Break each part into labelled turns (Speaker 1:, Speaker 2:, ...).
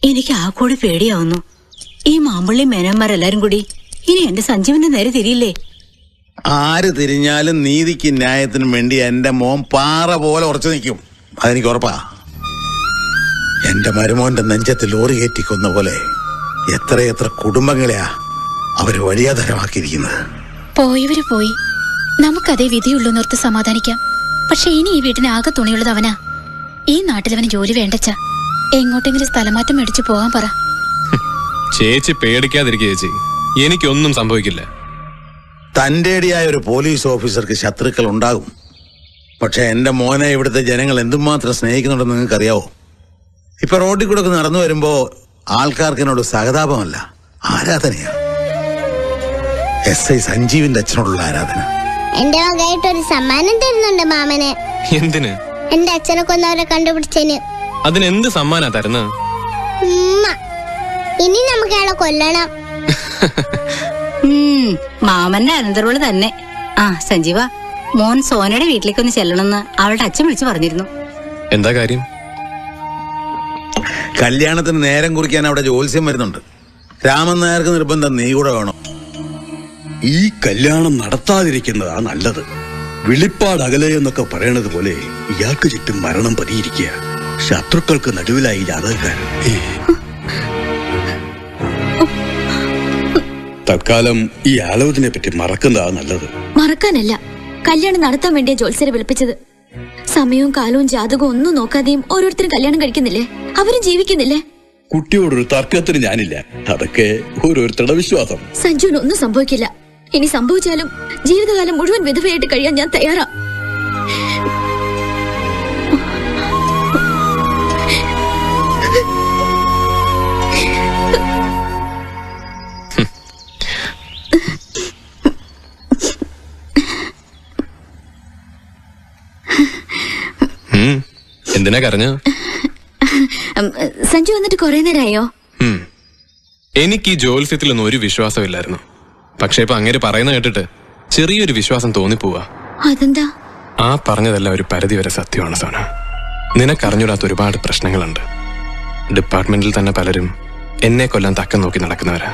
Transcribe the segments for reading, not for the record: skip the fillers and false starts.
Speaker 1: എനിക്ക് ആ കൂടി പേടിയാവുന്നു. ഈ മാമ്പള്ളി മേനന്മാരെല്ലാരും കൂടി ഇനി എന്റെ സഞ്ജീവന്റെ നേരെ തിരിയില്ലേ?
Speaker 2: ആര് തിരിഞ്ഞാലും നീതിക്കും ന്യായത്തിനും വേണ്ടി എന്റെ മോൻ പാറ പോലെ ഉറച്ചു നിൽക്കും. അതെനിക്ക് ഉറപ്പാ. എന്റെ മരുമോന്റെ നെഞ്ചത്ത് ലോറി കയറ്റിക്കൊന്ന പോലെ എത്രയെത്ര കുടുംബങ്ങളെയാ അവര് വഴിയാധാരമാക്കിയിരിക്കുന്നത്.
Speaker 3: പോയവര് പോയി, നമുക്കതേ വിധിയുള്ളൂന്നോർത്ത് സമാധാനിക്കാം. പക്ഷെ ഇനി ഈ വീട്ടിന് ആകെ തുണിയുള്ളത് അവനാ. ഈ നാട്ടിലവന് ജോലി വേണ്ടച്ച. എങ്ങോട്ടെങ്കിലും സ്ഥലമാറ്റം മേടിച്ചു പോകാൻ പറ.
Speaker 4: ചേച്ചി പേടിക്കാതിരിക്കുക ചേച്ചി, എനിക്കൊന്നും സംഭവിക്കില്ല.
Speaker 2: തന്റേടിയായ ഒരു പോലീസ് ഓഫീസർക്ക് ശത്രുക്കൾ ഉണ്ടാകും. പക്ഷെ എന്റെ മോനെ ഇവിടുത്തെ ജനങ്ങൾ എന്തുമാത്രം സ്നേഹിക്കുന്നുണ്ടെന്ന് നിങ്ങൾക്കറിയാവോ? ഇപ്പൊ റോഡിൽ കൂടെ നടന്നു വരുമ്പോ ആൾക്കാർക്ക് എന്നോട് സഹതാപമല്ല, ആരാധനയാ. SI സഞ്ജീവിന്റെ അച്ഛനോടുള്ള ആരാധന.
Speaker 5: എന്റെ വകയായിട്ട് ഒരു സമ്മാനം തരുന്നുണ്ട് മാമന്.
Speaker 4: എന്തിന്?
Speaker 5: എന്റെ അച്ഛനെ കൊന്നവരെ കണ്ടുപിടിച്ചതിന്.
Speaker 4: അതിനെന്ത് സമ്മാനാ തരുന്ന?
Speaker 5: ഇനി നമുക്ക് അയാളെ കൊല്ലണം.
Speaker 1: മാമന്റെ അനന്തരവള് തന്നെ. ആ സഞ്ജീവ, മോൻ സോനയുടെ വീട്ടിലേക്കൊന്ന് ചെല്ലണമെന്ന് അവളുടെ അച്ഛൻ വിളിച്ചു പറഞ്ഞിരുന്നു.
Speaker 4: എന്താ കാര്യം?
Speaker 2: കല്യാണത്തിന് നേരം കുറിക്കാൻ അവിടെ ജോത്സ്യം വരുന്നുണ്ട്. രാമൻ നായർക്ക് നിർബന്ധം നീ കൂടെ വേണം.
Speaker 6: ഈ കല്യാണം നടത്താതിരിക്കുന്നതാ നല്ലത്. വെളിപ്പാട് അകലെ എന്നൊക്കെ പറയണത് പോലെ ഇയാൾക്ക് ചുറ്റും മരണം പതിയിരിക്കുക. ശത്രുക്കൾക്ക് നടുവിലായി ജാതകക്കാരൻ. തൽക്കാലം ഈ ആലോചനയെ പറ്റി മറക്കുന്നതാ നല്ലത്.
Speaker 3: മറക്കാനല്ല, കല്യാണം നടത്താൻ വേണ്ടിയ ജോത്സ്യരെ വിളിപ്പിച്ചത്. സമയവും കാലവും ജാതകവും ഒന്നും നോക്കാതെയും ഓരോരുത്തരും കല്യാണം കഴിക്കുന്നില്ലേ? അവരും ജീവിക്കുന്നില്ലേ?
Speaker 6: കുട്ടിയോടൊരു തർക്കത്തിന് ഞാനില്ല. അതൊക്കെ ഓരോരുത്തരുടെ വിശ്വാസം.
Speaker 3: സഞ്ജുവിന് ഒന്നും സംഭവിക്കില്ല. ഇനി സംഭവിച്ചാലും ജീവിതകാലം മുഴുവൻ വിധവയായിട്ട് കഴിയാൻ ഞാൻ തയ്യാറാ.
Speaker 4: എന്തിനാ കരഞ്ഞ?
Speaker 3: സഞ്ജു വന്നിട്ട് കുറെ നേരമായോ?
Speaker 4: എനിക്ക് ഈ ജോത്സ്യത്തിലൊന്നും ഒരു വിശ്വാസമില്ലായിരുന്നു. പക്ഷെ ഇപ്പൊ അങ്ങനെ പറയുന്ന കേട്ടിട്ട് ചെറിയൊരു വിശ്വാസം തോന്നിപ്പോവാ.
Speaker 3: അതെന്താ?
Speaker 4: ആ പറഞ്ഞതെല്ലാം ഒരു പരിധി വരെ സത്യമാണ് സോന. നിനക്കറിഞ്ഞൂടാത്ത ഒരുപാട് പ്രശ്നങ്ങളുണ്ട്. ഡിപ്പാർട്ട്മെന്റിൽ തന്നെ പലരും എന്നെ കൊല്ലാൻ തക്കം നോക്കി നടക്കുന്നവരാ.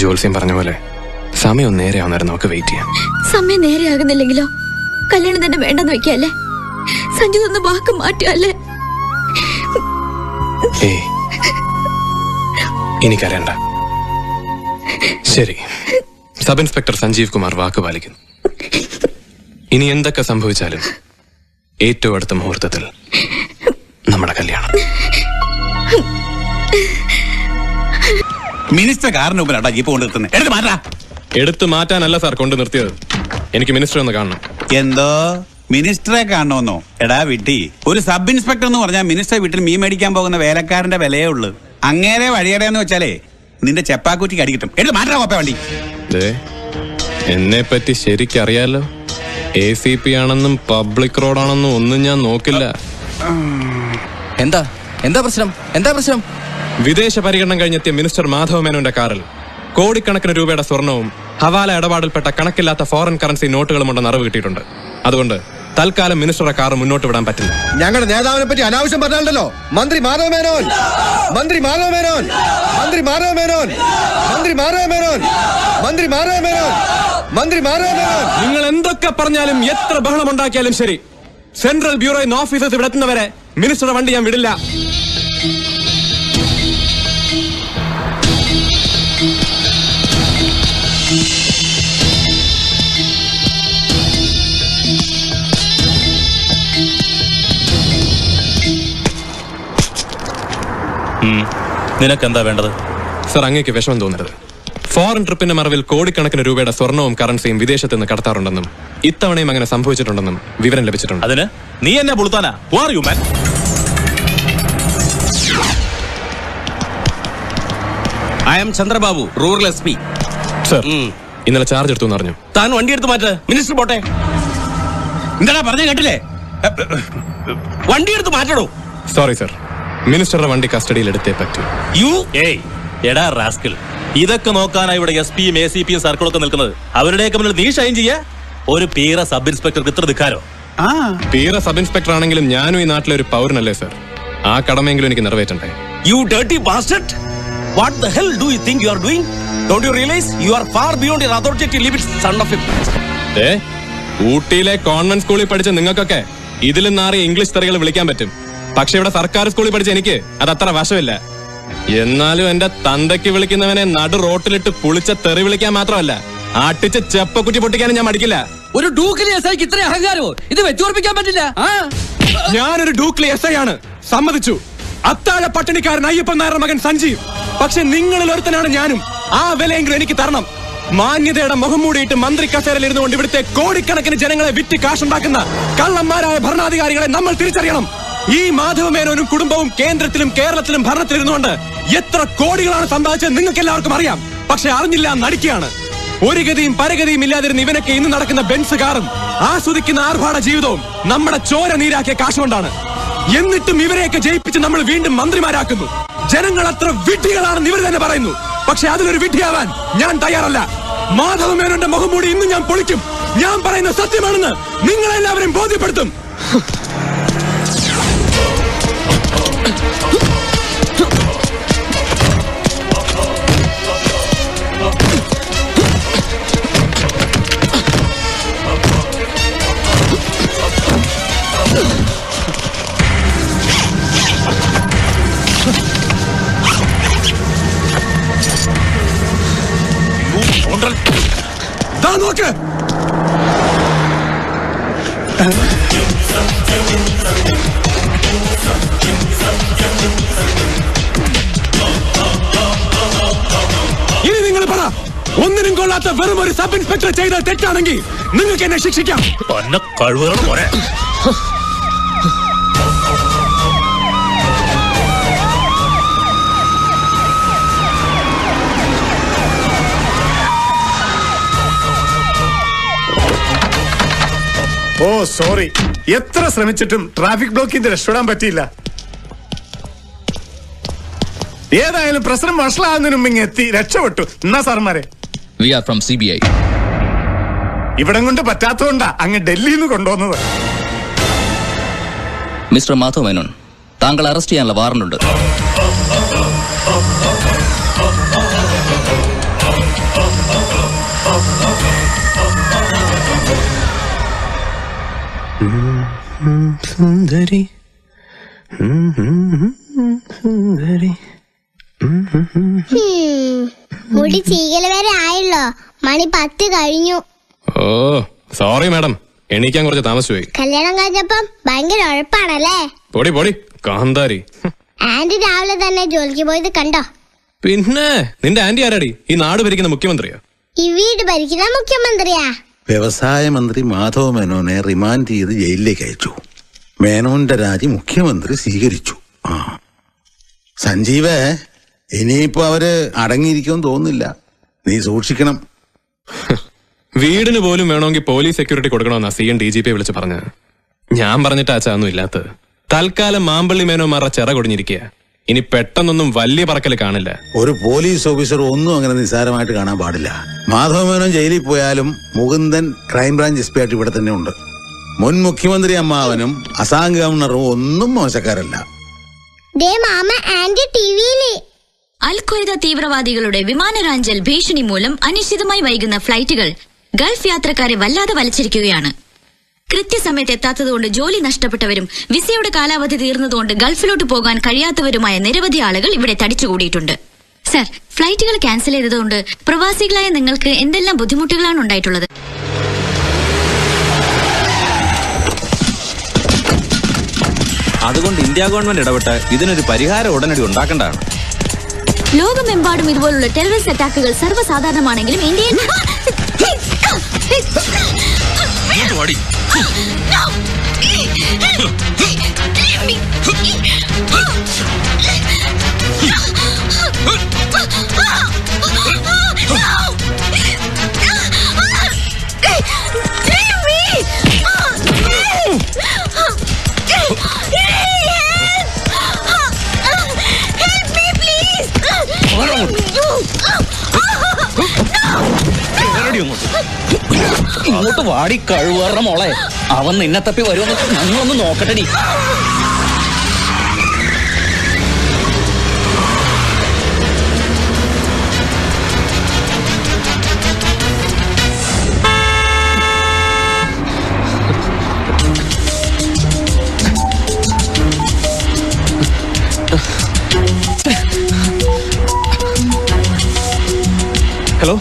Speaker 4: ജോത്സ്യം പറഞ്ഞ പോലെ സമയം നേരെ ആവുന്നവരെ നമുക്ക് വെയിറ്റ് ചെയ്യാം.
Speaker 3: സമയം നേരെ ആകുന്നില്ലെങ്കിലോ? കല്യാണം തന്നെ വേണ്ടെന്ന് വെക്കല്ലേ? സഞ്ജു ഒന്ന് വാക്ക് മാറ്റിയല്ലേ?
Speaker 4: എനിക്കറിയണ്ട. ശരി, സബ് ഇൻസ്പെക്ടർ സഞ്ജീവ് കുമാർ വാക്ക് പാലിക്കുന്നു. ഇനി എന്തൊക്കെ സംഭവിച്ചാലും ഏറ്റവും അടുത്ത മുഹൂർത്തത്തിൽ നമ്മുടെ കല്യാണം.
Speaker 7: മിനിസ്റ്റർ കാറിന് മുമ്പിലാട്ടാ ജീപ്പ് കൊണ്ട് നിർത്തുന്നത്.
Speaker 4: എടുത്തു മാറ്റാനല്ല സാർ കൊണ്ട് നിർത്തിയത്. എനിക്ക് മിനിസ്റ്റർ ഒന്ന് കാണണം.
Speaker 7: എന്തോ മിനിസ്റ്ററെ കാണണമെന്നോ? എടാ വിട്ടി, ഒരു സബ് ഇൻസ്പെക്ടർ എന്ന് പറഞ്ഞാൽ മിനിസ്റ്റർ വീട്ടിൽ മീൻ മേടിക്കാൻ പോകുന്ന വേലക്കാരന്റെ വിലയേ ഉള്ളു. അങ്ങേരെ വഴിയടയെന്ന് വെച്ചാലേ നിന്റെ ചെപ്പാക്കുറ്റിക്ക് അടിക്കിട്ടും. എടുത്ത് മാറ്റാ കോപ്പ വണ്ടി.
Speaker 4: എന്നെ പറ്റി ശരിക്കറിയാലോ. ACP ആണെന്നും പബ്ലിക് റോഡാണെന്നും ഒന്നും ഞാൻ നോക്കില്ല.
Speaker 8: എന്താ പ്രശ്നം?
Speaker 4: വിദേശ പര്യടനം കഴിഞ്ഞെത്തിയ മിനിസ്റ്റർ മാധവ മേനോന്റെ കാറിൽ കോടിക്കണക്കിന് രൂപയുടെ സ്വർണവും ഹവാല ഇടപാടിൽപ്പെട്ട കണക്കില്ലാത്ത ഫോറിൻ കറൻസി നോട്ടുകളും ഉണ്ടെന്ന് അറിവ് കിട്ടിയിട്ടുണ്ട്. അതുകൊണ്ട് തൽക്കാലം മിനിസ്റ്ററുടെ കാർ മുന്നോട്ട് വിടാൻ പറ്റില്ല.
Speaker 8: ഞങ്ങളുടെ നേതാവിനെ പറ്റി അനാവശ്യം പറഞ്ഞാലോ? മന്ത്രി മാധവ മേനോൻ.
Speaker 4: നിങ്ങൾ എന്തൊക്കെ പറഞ്ഞാലും എത്ര ബഹളം ഉണ്ടാക്കിയാലും ശരി, സെൻട്രൽ ബ്യൂറോ ഓഫീസേഴ്സ് ഇവിടെ എത്തുന്നവരെ മിനിസ്റ്ററുടെ വണ്ടി ഞാൻ വിടില്ല.
Speaker 9: നിനക്കെന്താ വേണ്ടത്?
Speaker 4: സർ, അങ്ങേക്ക് വിഷമം തോന്നരുത്. ഫോറിൻ ട്രിപ്പിന്റെ മറവിൽ കോടിക്കണക്കിന് രൂപയുടെ സ്വർണവും കറൻസിയും വിദേശത്ത് നിന്ന് കടത്താറുണ്ടെന്നും ഇത്തവണയും അങ്ങനെ സംഭവിച്ചിട്ടുണ്ടെന്നും വിവരം ലഭിച്ചിട്ടുണ്ട്.
Speaker 9: അതിന് നീ എന്നെ പുളുത്താനാ?
Speaker 10: I am Chandrababu, rural SP.
Speaker 4: Sir, ഇന്നലെ ചാർജ് എടുത്തു അറിഞ്ഞു.
Speaker 10: താൻ വണ്ടി എടുത്ത് മാറ്റ്. മിനിസ്റ്റർ പോട്ടെ. എന്താ പറഞ്ഞ കേട്ടില്ലേ? വണ്ടി എടുത്ത് മാറ്റണോ?
Speaker 4: സോറി സർ, മിനിസ്റ്ററുടെ വണ്ടി കസ്റ്റഡിയിൽ എടുത്തേ പറ്റൂ.
Speaker 9: എടാ റാസ്കിൽ, ഇതൊക്കെ നോക്കാനാ ഇവിടെ SP-യും ACP-യും സർക്കിളൊക്കെ നിൽക്കുന്നത്. അവരുടെയൊക്കെ മുന്നിൽ നീ ഷൈൻ ചെയ്യാ? ഒരു പീറ സബ് ഇൻസ്പെക്ടർക്ക് ഇത്ര ധിക്കാരോ?
Speaker 4: പീറ സബ് ഇൻസ്പെക്ടർ ആണെങ്കിലും ഞാനും ഈ നാട്ടിലെ ഒരു പൗരനല്ലേ സർ. ആ കടമയെങ്കിലും എനിക്ക് നിറവേറ്റണ്ടേ?
Speaker 10: You dirty bastard! What the hell do you think you are doing? Don't you realize you are far beyond your authority limits, son of a...
Speaker 4: ഊട്ടിയിലെ കോൺവെന്റ് സ്കൂളിൽ പഠിച്ച നിങ്ങൾക്കൊക്കെ ഇതിലും നാറിയ ഇംഗ്ലീഷ് തെറികൾ വിളിക്കാൻ പറ്റും. പക്ഷെ ഇവിടെ സർക്കാർ സ്കൂളിൽ പഠിച്ച എനിക്ക് അതത്ര വശമില്ല. എന്നാലും എന്റെ തന്തയ്ക്ക് വിളിക്കുന്നവനെ നടു റോട്ടിലിട്ട് പുളിച്ച തെറി വിളിക്കാൻ മാത്രമല്ല, ആട്ടിച്ച് ചെപ്പക്കുറ്റി പൊട്ടിക്കാനും ഞാൻ മടിക്കില്ല.
Speaker 11: ഒരു ഡൂക്കിലി എസ് ഐക്ക് ഇത്ര അഹങ്കാരമോ? ഇത് വെച്ചുറപ്പിക്കാൻ പറ്റില്ല.
Speaker 4: ഞാനൊരു ഡൂക്ലി എസ് ഐ ആണ്, സമ്മതിച്ചു. അത്താഴ പട്ടിണിക്കാരൻ അയ്യപ്പൻ നായരുടെ മകൻ സഞ്ജീവ്. പക്ഷെ നിങ്ങളിൽ ഒരുത്തനാണ് ഞാനും. ആ വിലയെങ്കിലും എനിക്ക് തരണം. മാന്യതയുടെ മുഖം മൂടിയിട്ട് മന്ത്രി കസേരയിൽ ഇരുന്നുകൊണ്ട് ഇവിടുത്തെ കോടിക്കണക്കിന് ജനങ്ങളെ വിറ്റ് കാശുണ്ടാക്കുന്ന കള്ളന്മാരായ ഭരണാധികാരികളെ നമ്മൾ തിരിച്ചറിയണം. ഈ മാധവമേനോനും കുടുംബവും കേന്ദ്രത്തിലും കേരളത്തിലും ഭരണത്തിലിരുന്നുകൊണ്ട് എത്ര കോടികളാണ് സമ്പാദിച്ചത് നിങ്ങൾക്ക് എല്ലാവർക്കും അറിയാം. പക്ഷെ അറിഞ്ഞില്ല, നടിക്കുകയാണ്. ഒരു ഗതിയും പരഗതിയും ഇല്ലാതിരുന്ന ഇവനൊക്കെ ഇന്ന് നടക്കുന്ന ബെൻസ് കാറും ആസ്വദിക്കുന്ന ആർഭാട ജീവിതവും നമ്മുടെ ചോര നീരാക്കിയ കാശുകൊണ്ടാണ്. എന്നിട്ടും ഇവരെയൊക്കെ ജയിപ്പിച്ച് നമ്മൾ വീണ്ടും മന്ത്രിമാരാക്കുന്നു. ജനങ്ങൾ അത്ര വിഡ്ഢികളാണെന്ന് ഇവർ തന്നെ പറയുന്നു. പക്ഷെ അതിലൊരു വിഡ്ഢിയാവാൻ ഞാൻ തയ്യാറല്ല. മാധവമേനോന്റെ മുഖം മൂടി ഇന്ന് ഞാൻ പൊളിക്കും. ഞാൻ പറയുന്ന സത്യമാണെന്ന് നിങ്ങളെല്ലാവരും ബോധ്യപ്പെടുത്തും. നോക്ക്, ഇനി നിങ്ങൾ പറ, ഒന്നിനും കൊള്ളാത്ത വെറും ഒരു സബ് ഇൻസ്പെക്ടർ ചെയ്ത തെറ്റാണെങ്കിൽ നിങ്ങൾക്ക് എന്നെ ശിക്ഷിക്കാം.
Speaker 12: ഓ സോറി, എത്ര ശ്രമിച്ചിട്ടും ട്രാഫിക് ബ്ലോക്കിൽ നിന്ന് രക്ഷപ്പെടാൻ പറ്റിയില്ല. ഏതായാലും പ്രശ്നം വഷളാകുന്നതിന് മുമ്പ് ഇങ്ങ് എത്തി, രക്ഷപ്പെട്ടു. എന്നാ സാർമാരെ,
Speaker 11: We are from CBI.
Speaker 12: ഇവിടം കൊണ്ട് പറ്റാത്തതുകൊണ്ടാ അങ്ങ് ഡൽഹിയിൽ നിന്ന് കൊണ്ടുവന്നത്.
Speaker 11: മിസ്റ്റർ മാധവ് മേനോൻ, താങ്കൾ അറസ്റ്റ് ചെയ്യാനുള്ള വാറണ്ടുണ്ട്.
Speaker 4: സുന്ദരി സുന്ദരി.
Speaker 5: മുടി ചീകല വരെ ആയല്ലോ, മണി 10 കഴിഞ്ഞു.
Speaker 4: ഓ സോറി മാഡം, എണീക്കാൻ കുറച്ച് താമസിച്ചുപോയി.
Speaker 5: കല്യാണം കഴിഞ്ഞപ്പം ഭയങ്കര ഉഴപ്പാണല്ലേ?
Speaker 4: പൊടി പൊടി കാന്താരി.
Speaker 5: ആന്റി രാവിലെ തന്നെ ജോലിക്ക് പോയത് കണ്ടോ?
Speaker 4: പിന്നെ നിന്റെ ആന്റി ആരാടി? ഈ നാട് ഭരിക്കുന്ന മുഖ്യമന്ത്രിയോ?
Speaker 5: ഈ വീട് ഭരിക്കുന്ന മുഖ്യമന്ത്രിയാ.
Speaker 2: വ്യവസായ മന്ത്രി മാധവ മേനോനെ റിമാൻഡ് ചെയ്ത് ജയിലിലേക്ക് അയച്ചു. മേനോന്റെ രാജി മുഖ്യമന്ത്രി സ്വീകരിച്ചു. സഞ്ജീവേ, ഇനിയിപ്പോ അവര് അടങ്ങിയിരിക്കുമെന്ന് തോന്നുന്നില്ല. നീ സൂക്ഷിക്കണം.
Speaker 4: വീടിന് പോലും വേണമെങ്കിൽ പോലീസ് സെക്യൂരിറ്റി കൊടുക്കണമെന്നാ CM DGP വിളിച്ച് പറഞ്ഞത്. ഞാൻ പറഞ്ഞിട്ട് അച്ഛാന്നും ഇല്ലാത്തത്. തൽക്കാലം മാമ്പള്ളി മേനോമാരുടെ ചിറ കൊടിഞ്ഞിരിക്കുക. ഇനി പെട്ടെന്നൊന്നും വലിയ പറക്കൽ കാണില്ല.
Speaker 2: ഒരു പോലീസ് ഓഫീസർ ഒന്നും അങ്ങനെ നിസ്സാരമായിട്ട് കാണാൻ പാടില്ല. മാധവ മേനോൻ ജയിലിൽ പോയാലും മുകുന്ദൻ ക്രൈംബ്രാഞ്ച് SP ആയിട്ട് ഇവിടെ തന്നെ ഉണ്ട്. മുൻ മുഖ്യമന്ത്രി അമ്മാവനും അസാം ഗവർണറും ഒന്നും മോശക്കാരല്ല.
Speaker 3: അൽ-ഖ്വയ്ദ തീവ്രവാദികളുടെ വിമാനറാഞ്ചൽ ഭീഷണി മൂലം അനിശ്ചിതമായി വൈകുന്ന ഫ്ലൈറ്റുകൾ ഗൾഫ് യാത്രക്കാരെ വല്ലാതെ വലിച്ചിരിക്കുകയാണ്. കൃത്യസമയത്ത് എത്താത്തതുകൊണ്ട് ജോലി നഷ്ടപ്പെട്ടവരും വിസയുടെ കാലാവധി തീർന്നതുകൊണ്ട് ഗൾഫിലോട്ട് പോകാൻ കഴിയാത്തവരുമായ നിരവധി ആളുകൾ ഇവിടെ തടിച്ചുകൂടിയിട്ടുണ്ട്. സർ, ഫ്ലൈറ്റുകൾ ക്യാൻസൽ ചെയ്തതുകൊണ്ട് പ്രവാസികളായ നിങ്ങൾക്ക് എന്തെല്ലാം ബുദ്ധിമുട്ടുകളാണ് ഉണ്ടായിട്ടുള്ളത്?
Speaker 13: അതുകൊണ്ട് ഇന്ത്യ ഗവൺമെന്റ് ഇടപെട്ട് ഇതിനൊരു പരിഹാരം ഉടനടി ഉണ്ടാക്കേണ്ടതാണ്.
Speaker 3: ലോകമെമ്പാടും ഇതുപോലുള്ള ടെററിസ്റ്റ് അറ്റാക്കുകൾ സർവ്വസാധാരണമാണെങ്കിലും ഇന്ത്യയിൽ
Speaker 11: ഇങ്ങോട്ട് വാടി കഴിവേറ മോളെ, അവൻ നിന്നെ തപ്പി വരുമെന്ന് ഞങ്ങളൊന്ന് നോക്കട്ടെടി.
Speaker 4: Hello,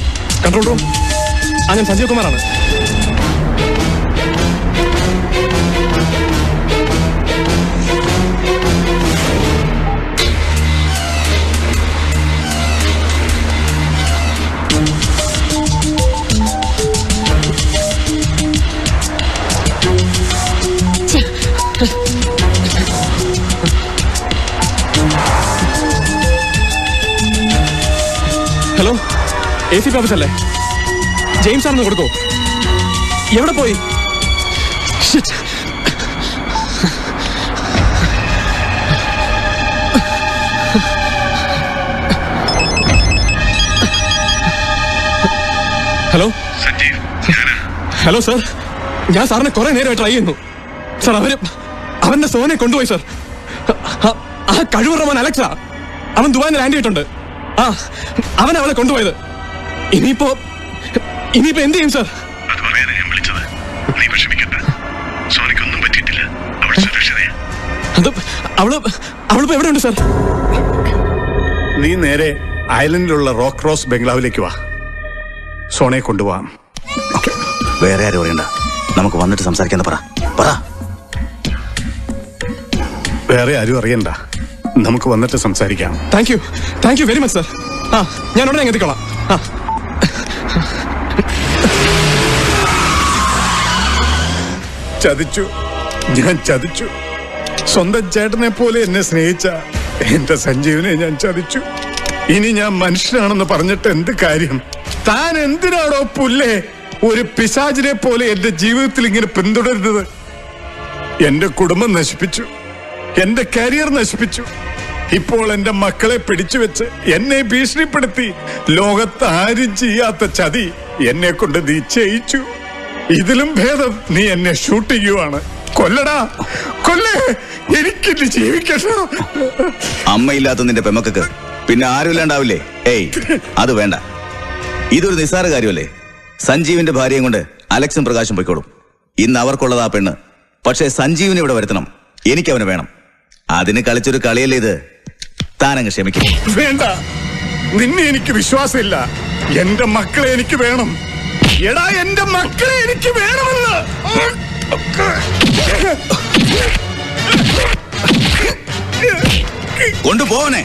Speaker 4: control room. ഞാൻ സഞ്ജീവ് കുമാറാണ്. ഹലോ, AC ഓഫീസ് അല്ലേ? ജെയിംസ് ആണെന്ന് കൊടുക്കോ? എവിടെ പോയി? ഹലോ ഹലോ സാർ, ഞാൻ സാറിനെ കുറെ നേരമായി ട്രൈ ചെയ്യുന്നു സാർ. അവന്റെ സോനെ കൊണ്ടുപോയി സാർ. ആ കഴിവുറ മോൻ അലക്സ, അവൻ ദുബായിൽ ലാൻഡ് ചെയ്തിട്ടുണ്ട്. അവൻ അവളെ കൊണ്ടുപോയത്. ഇനിയിപ്പോ എന്ത് ചെയ്യും സാർ? അവളിപ്പോ എവിടെയുണ്ട് സാർ?
Speaker 12: നീ നേരെ ഐലൻഡിലുള്ള റോക്ക് റോസ് ബംഗ്ലാവിലേക്ക് വാ. സോണയെ കൊണ്ടുപോവാം.
Speaker 2: വേറെ ആരും അറിയണ്ട, നമുക്ക് വന്നിട്ട് സംസാരിക്കാൻ പറ.
Speaker 12: വേറെ ആരും അറിയണ്ട, നമുക്ക് വന്നിട്ട് സംസാരിക്കാം.
Speaker 4: Thank you very much sir. ഞാൻ ഉടനെ എത്തിക്കോളാം.
Speaker 12: ഞാൻ ചതിച്ചു. സ്വന്തം ചേട്ടനെ പോലെ എന്നെ സ്നേഹിച്ച എന്റെ സഞ്ജീവിനെ ഞാൻ ചതിച്ചു. ഇനി ഞാൻ മനുഷ്യനാണെന്ന് പറഞ്ഞിട്ട് എന്ത് കാര്യം? താൻ എന്തിനാണോ പുല്ലേ ഒരു പിശാചിനെ പോലെ എന്റെ ജീവിതത്തിൽ ഇങ്ങനെ പിന്തുടരുന്നത്? എന്റെ കുടുംബം നശിപ്പിച്ചു, എന്റെ കരിയർ നശിപ്പിച്ചു. ഇപ്പോൾ എന്റെ മക്കളെ പിടിച്ചുവെച്ച് എന്നെ ഭീഷണിപ്പെടുത്തി. ലോകത്ത് ആരും ചെയ്യാത്ത ചതി എന്നെ കൊണ്ട് നീ ചെയ്യിച്ചു. ഇതിലും ഭേദം നീ എന്നെ ഷൂട്ട് ചെയ്യുവാണ്. കൊല്ലടാ, കൊല്ലേ, എനിക്കിന്ന് ജീവിക്കട്ടോ.
Speaker 13: അമ്മയില്ലാത്ത നിന്റെ പെമ്മക്ക് പിന്നെ ആരും ഇല്ലാണ്ടാവില്ലേ? അത് വേണ്ട. ഇതൊരു നിസ്സാര കാര്യമല്ലേ? സഞ്ജീവിന്റെ ഭാര്യയും കൊണ്ട് അലക്സും പ്രകാശും പോയിക്കോളും. ഇന്ന് അവർക്കുള്ളത് ആ പെണ്ണ്. പക്ഷേ സഞ്ജീവിനെ ഇവിടെ വരുത്തണം. എനിക്കവനെ വേണം. അതിന് കളിച്ചൊരു കളിയല്ലേ ഇത്? താനങ്ങ് ക്ഷമിക്കും.
Speaker 12: വേണ്ട, നിന്നെ എനിക്ക് വിശ്വാസമില്ല. എന്റെ മക്കളെ എനിക്ക് വേണം. എടാ, എന്റെ മക്കളെ എനിക്ക് വേണമെന്ന്.
Speaker 13: കൊണ്ടുപോവനെ.